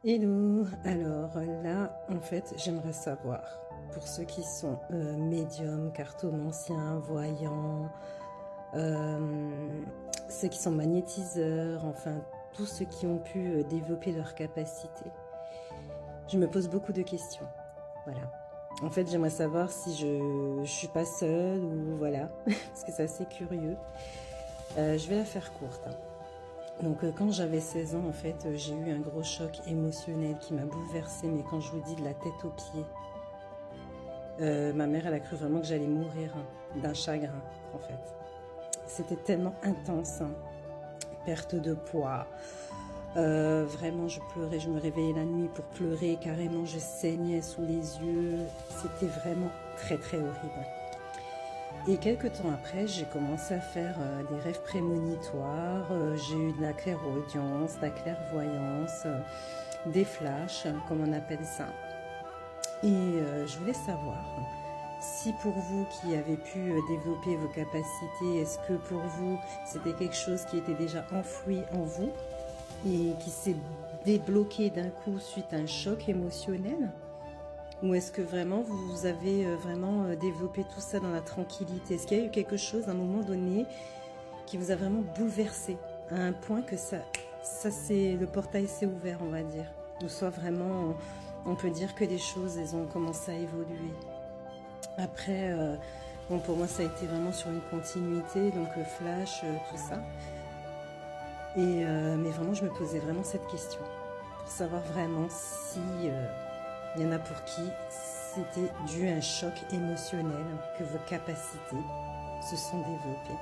Hello, alors là, en fait, j'aimerais savoir, pour ceux qui sont médiums, cartomanciens, voyants, ceux qui sont magnétiseurs, enfin, tous ceux qui ont pu développer leurs capacités, je me pose beaucoup de questions, voilà. En fait, j'aimerais savoir si je suis pas seule ou voilà, parce que c'est assez curieux. Je vais la faire courte, hein. Donc quand j'avais 16 ans, en fait, j'ai eu un gros choc émotionnel qui m'a bouleversée, mais quand je vous dis de la tête aux pieds, ma mère, elle a cru vraiment que j'allais mourir, hein, d'un chagrin, en fait. C'était tellement intense, hein. Perte de poids, vraiment je pleurais, je me réveillais la nuit pour pleurer, carrément je saignais sous les yeux, c'était vraiment très très horrible. Et quelques temps après, j'ai commencé à faire des rêves prémonitoires, j'ai eu de la clairaudience, de la clairvoyance, des flashs, comme on appelle ça. Et je voulais savoir si pour vous qui avez pu développer vos capacités, est-ce que pour vous c'était quelque chose qui était déjà enfoui en vous et qui s'est débloqué d'un coup suite à un choc émotionnel? Ou est-ce que vraiment vous avez vraiment développé tout ça dans la tranquillité? Est-ce qu'il y a eu quelque chose à un moment donné qui vous a vraiment bouleversé à un point que le portail s'est ouvert, on va dire, ou soit vraiment, on peut dire que les choses, elles ont commencé à évoluer. Après, bon, pour moi, ça a été vraiment sur une continuité, donc flash, tout ça. Mais vraiment, je me posais vraiment cette question pour savoir vraiment si il y en a pour qui c'était dû à un choc émotionnel, que vos capacités se sont développées.